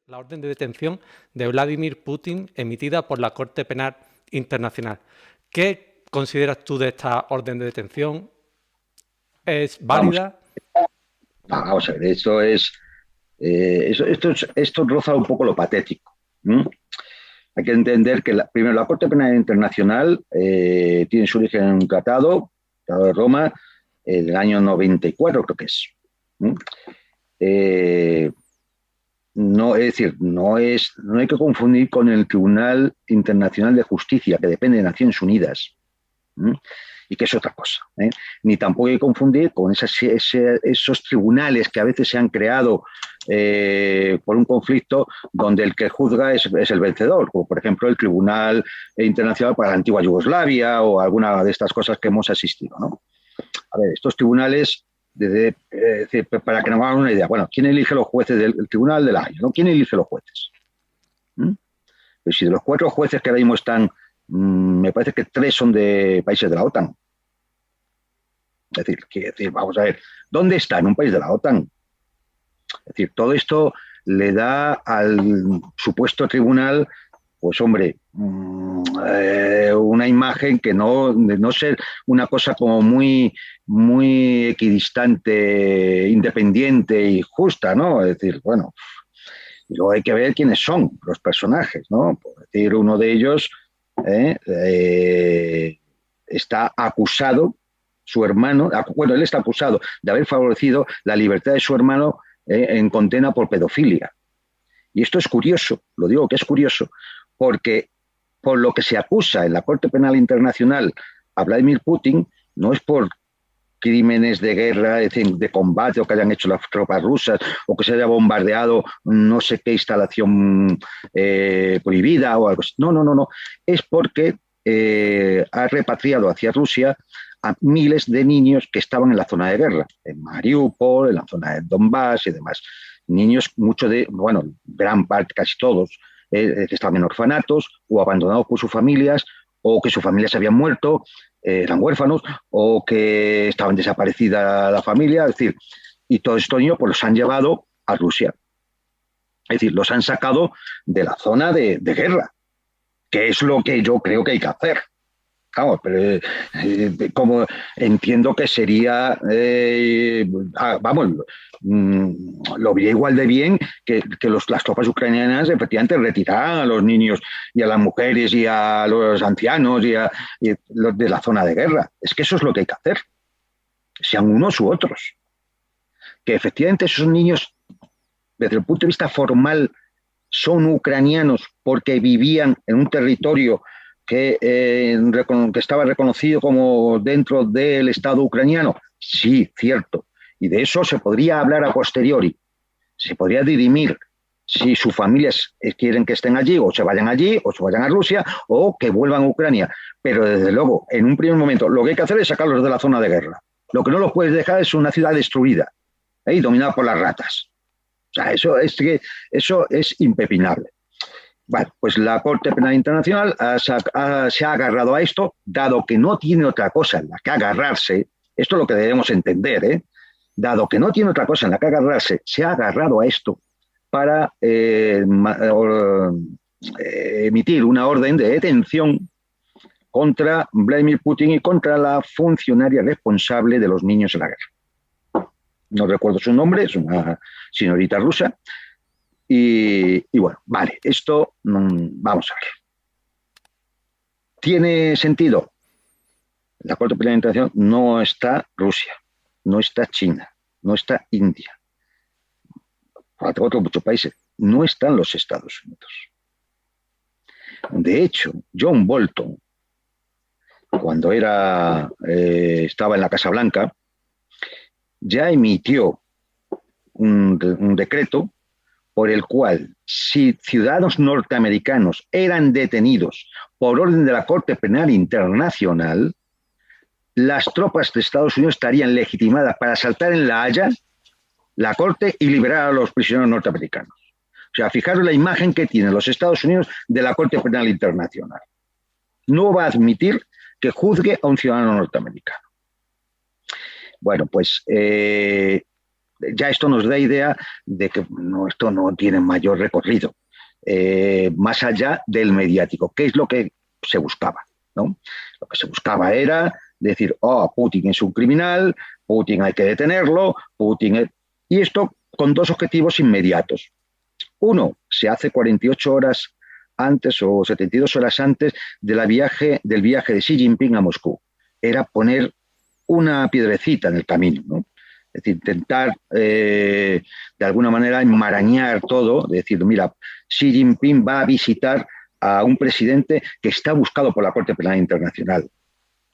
La orden de detención de Vladimir Putin emitida por la Corte Penal Internacional. ¿Qué consideras tú de esta orden de detención? ¿Es Vamos, válida? vamos a ver, esto roza un poco lo patético. ¿M? Hay que entender que, primero, la Corte Penal Internacional tiene su origen en un tratado de Roma, el año 94 creo que es. ¿M? Eh, no, es decir, no hay que confundir con el Tribunal Internacional de Justicia, que depende de Naciones Unidas. ¿M? Y que es otra cosa. ¿Eh? Ni tampoco hay que confundir con esos tribunales que a veces se han creado por un conflicto donde el que juzga es el vencedor, como por ejemplo el Tribunal Internacional para la antigua Yugoslavia o alguna de estas cosas que hemos asistido. ¿No? A ver, estos tribunales, para que nos hagan una idea, bueno, ¿quién elige los jueces del Tribunal de la Haya? ¿No? ¿Quién elige los jueces? ¿Mm? Pues si de los 4 jueces que ahora mismo están, me parece que 3 son de países de la OTAN. Es decir, vamos a ver, ¿dónde está? En un país de la OTAN. Es decir, todo esto le da al supuesto tribunal, pues hombre, una imagen que no, de no ser una cosa como muy equidistante, independiente y justa, ¿no? Es decir, bueno, y luego hay que ver quiénes son los personajes, ¿no? Por decir, uno de ellos está acusado, su hermano, bueno, él está acusado de haber favorecido la libertad de su hermano en condena por pedofilia. Y esto es curioso, lo digo que es curioso, porque por lo que se acusa en la Corte Penal Internacional a Vladimir Putin no es por crímenes de guerra, es decir, de combate, o que hayan hecho las tropas rusas, o que se haya bombardeado no sé qué instalación prohibida o algo así. No, no, no, no. Es porque ha repatriado hacia Rusia a miles de niños que estaban en la zona de guerra, en Mariupol, en la zona de Donbass y demás. Niños, muchos de, bueno, gran parte, casi todos, que estaban en orfanatos o abandonados por sus familias o que sus familias se habían muerto, eran huérfanos o que estaban desaparecida la familia, es decir, y todos estos niños pues los han llevado a Rusia. Es decir, los han sacado de la zona de guerra, que es lo que yo creo que hay que hacer. Vamos, pero como entiendo que sería, vamos, lo vería igual de bien que las tropas ucranianas efectivamente retiraran a los niños y a las mujeres y a los ancianos y los de la zona de guerra. Es que eso es lo que hay que hacer, sean unos u otros. Que efectivamente esos niños, desde el punto de vista formal, son ucranianos porque vivían en un territorio que estaba reconocido como dentro del Estado ucraniano. Sí, cierto. Y de eso se podría hablar a posteriori. Se podría dirimir si sus familias quieren que estén allí, o se vayan a Rusia, o que vuelvan a Ucrania. Pero desde luego, en un primer momento, lo que hay que hacer es sacarlos de la zona de guerra. Lo que no los puedes dejar es una ciudad destruida y dominada por las ratas. O sea, eso es impepinable. Bueno, pues la Corte Penal Internacional se ha agarrado a esto, dado que no tiene otra cosa en la que agarrarse, esto es lo que debemos entender, dado que no tiene otra cosa en la que agarrarse, se ha agarrado a esto para emitir una orden de detención contra Vladimir Putin y contra la funcionaria responsable de los niños en la guerra. No recuerdo su nombre, es una señorita rusa. Y bueno, vale, esto vamos a ver. ¿Tiene sentido? En la Corte Penal Internacional no está Rusia, no está China, no está India, otros muchos países, no están los Estados Unidos. De hecho, John Bolton, cuando estaba en la Casa Blanca, ya emitió un decreto por el cual, si ciudadanos norteamericanos eran detenidos por orden de la Corte Penal Internacional, las tropas de Estados Unidos estarían legitimadas para asaltar en La Haya la Corte y liberar a los prisioneros norteamericanos. O sea, fijaros la imagen que tienen los Estados Unidos de la Corte Penal Internacional. No va a admitir que juzgue a un ciudadano norteamericano. Bueno, pues ya esto nos da idea de que esto no tiene mayor recorrido, más allá del mediático. ¿Qué es lo que se buscaba? ¿No? Lo que se buscaba era decir, oh, Putin es un criminal, Putin hay que detenerlo, y esto con dos objetivos inmediatos. Uno, se hace 48 horas antes o 72 horas antes del viaje de Xi Jinping a Moscú. Era poner una piedrecita en el camino, ¿no? Es decir, intentar de alguna manera enmarañar todo, decir, mira, Xi Jinping va a visitar a un presidente que está buscado por la Corte Penal Internacional.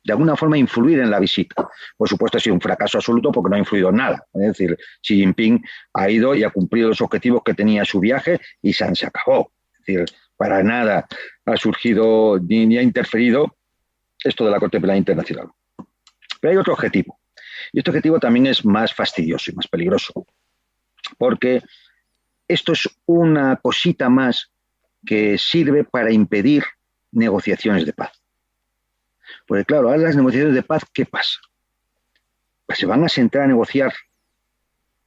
De alguna forma influir en la visita. Por supuesto ha sido un fracaso absoluto porque no ha influido en nada. Es decir, Xi Jinping ha ido y ha cumplido los objetivos que tenía su viaje y se acabó. Es decir, para nada ha surgido ni ha interferido esto de la Corte Penal Internacional. Pero hay otro objetivo. Y este objetivo también es más fastidioso y más peligroso. Porque esto es una cosita más que sirve para impedir negociaciones de paz. Porque claro, ahora las negociaciones de paz, ¿qué pasa? Pues se van a sentar a negociar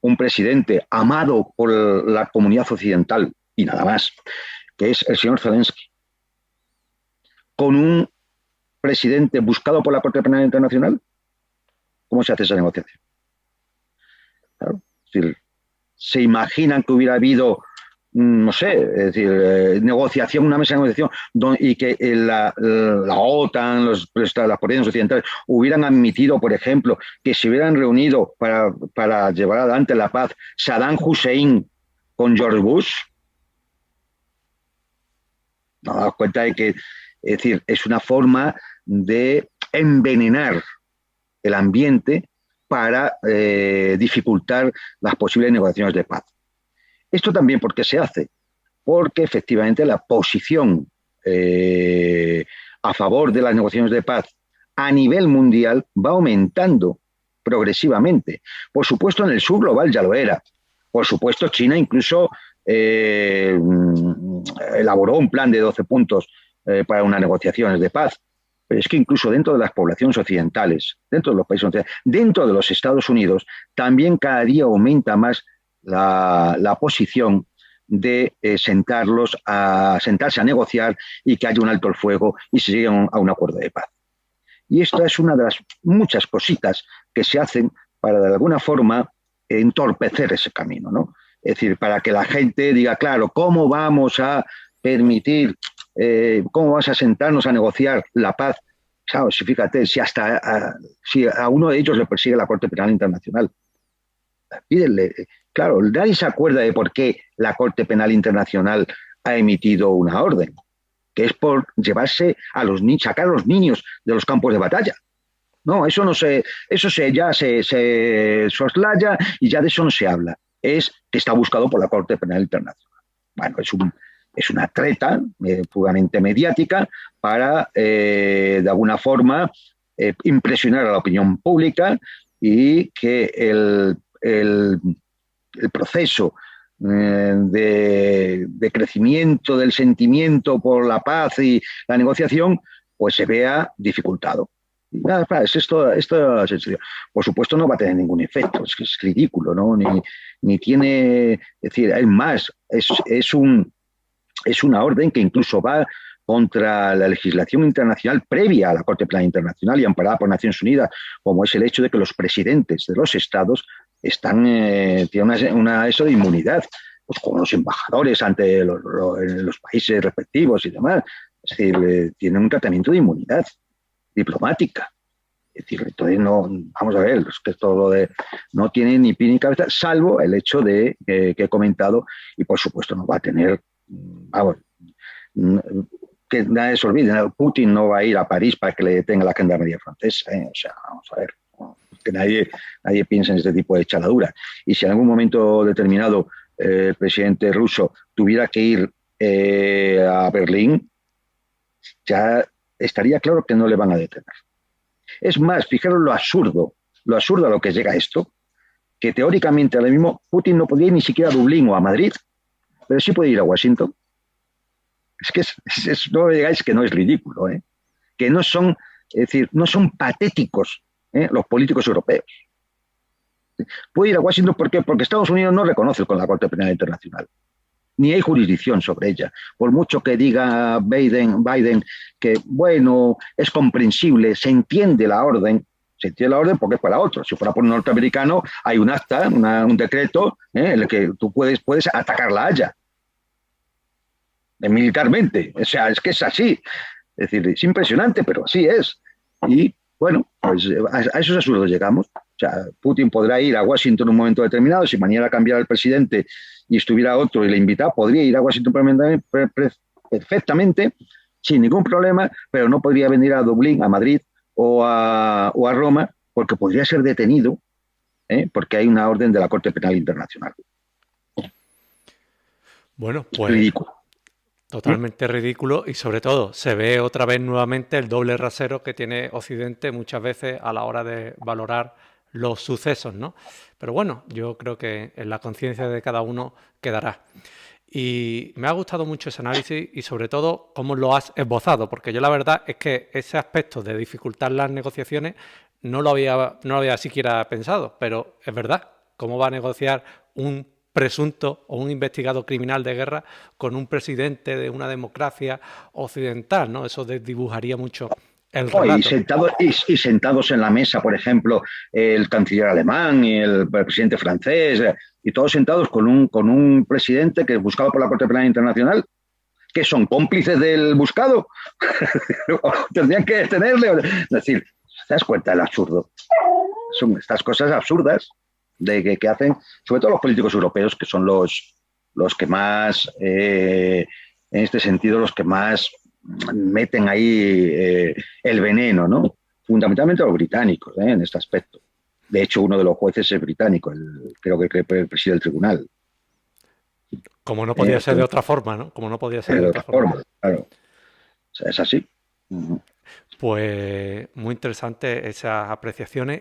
un presidente amado por la comunidad occidental y nada más, que es el señor Zelensky, con un presidente buscado por la Corte Penal Internacional. ¿Cómo se hace esa negociación? Claro, es decir, ¿se imaginan que hubiera habido, no sé, es decir, negociación, una mesa de negociación, y que la OTAN, las potencias occidentales, hubieran admitido, por ejemplo, que se hubieran reunido para llevar adelante la paz Saddam Hussein con George Bush? Nos damos cuenta de que, es decir, es una forma de envenenar el ambiente para dificultar las posibles negociaciones de paz. Esto también, ¿por qué se hace? Porque efectivamente la posición a favor de las negociaciones de paz a nivel mundial va aumentando progresivamente. Por supuesto, en el sur global ya lo era. Por supuesto, China incluso elaboró un plan de 12 puntos para unas negociaciones de paz. Pero es que incluso dentro de las poblaciones occidentales, dentro de los países occidentales, dentro de los Estados Unidos, también cada día aumenta más la posición de sentarse a negociar y que haya un alto el fuego y se llegue a un acuerdo de paz. Y esta es una de las muchas cositas que se hacen para de alguna forma entorpecer ese camino, ¿no? Es decir, para que la gente diga, claro, ¿cómo vamos a permitir, cómo vas a sentarnos a negociar la paz? Claro, si fíjate, si a uno de ellos le persigue la Corte Penal Internacional, pídele. Claro, nadie se acuerda de por qué la Corte Penal Internacional ha emitido una orden, que es por llevarse a los niños, sacar a los niños de los campos de batalla. No, eso no se, eso ya se soslaya y ya de eso no se habla. Es que está buscado por la Corte Penal Internacional. Bueno, es una treta puramente mediática para, de alguna forma, impresionar a la opinión pública y que el proceso de crecimiento del sentimiento por la paz y la negociación pues se vea dificultado. Y nada, es esto sencillo. Por supuesto no va a tener ningún efecto, es que es ridículo, ¿no? Ni tiene, es decir, es más, es una orden que incluso va contra la legislación internacional previa a la Corte Penal Internacional y amparada por Naciones Unidas, como es el hecho de que los presidentes de los estados tienen eso de inmunidad, pues como los embajadores ante los países respectivos y demás. Es decir, tienen un tratamiento de inmunidad diplomática. Es decir, entonces no, vamos a ver, es que todo lo de no tiene ni pie ni cabeza, salvo el hecho de que he comentado, y por supuesto no va a tener, vamos, que nadie se olvide, Putin no va a ir a París para que le detenga la gendarmería francesa, o sea, vamos a ver, que nadie piensa en este tipo de chaladuras. Y si en algún momento determinado el presidente ruso tuviera que ir a Berlín, ya estaría claro que no le van a detener. Es más, fijaros lo absurdo a lo que llega esto, que teóricamente ahora mismo Putin no podía ir ni siquiera a Dublín o a Madrid, pero sí puede ir a Washington. Es que no me digáis que no es ridículo, que no son, es decir, no son patéticos los políticos europeos. Puede ir a Washington, ¿por qué? Porque Estados Unidos no reconoce con la Corte Penal Internacional, ni hay jurisdicción sobre ella. Por mucho que diga Biden que, bueno, es comprensible, se entiende la orden porque es para otro. Si fuera por un norteamericano, hay un acta, un decreto, en el que tú puedes atacar la Haya militarmente. O sea, es que es así. Es decir, es impresionante, pero así es. Y bueno, pues a esos absurdos llegamos. O sea, Putin podrá ir a Washington en un momento determinado. Si mañana cambiara el presidente y estuviera otro y le invitara, podría ir a Washington perfectamente, sin ningún problema, pero no podría venir a Dublín, a Madrid o a Roma, porque podría ser detenido, porque hay una orden de la Corte Penal Internacional. Bueno, pues Ridículo. Totalmente ridículo, y sobre todo se ve otra vez nuevamente el doble rasero que tiene Occidente muchas veces a la hora de valorar los sucesos, ¿no? Pero bueno, yo creo que en la conciencia de cada uno quedará. Y me ha gustado mucho ese análisis y sobre todo cómo lo has esbozado, porque yo la verdad es que ese aspecto de dificultar las negociaciones no lo había siquiera pensado, pero es verdad, ¿cómo va a negociar un presunto o un investigado criminal de guerra con un presidente de una democracia occidental, ¿no? Eso desdibujaría mucho el relato. Y sentados en la mesa, por ejemplo, el canciller alemán y el presidente francés, y todos sentados con un presidente que es buscado por la Corte Penal Internacional, que son cómplices del buscado. Tendrían que detenerle. Es decir, ¿te das cuenta del absurdo? Son estas cosas absurdas que hacen, sobre todo los políticos europeos, que son los que más, en este sentido, los que más meten ahí el veneno, ¿no? Fundamentalmente los británicos, en este aspecto. De hecho, uno de los jueces es británico, creo que preside el tribunal. Como no podía ser de otra forma, ¿no? Como no podía ser de otra forma. Claro. O sea, es así. Pues muy interesante esas apreciaciones.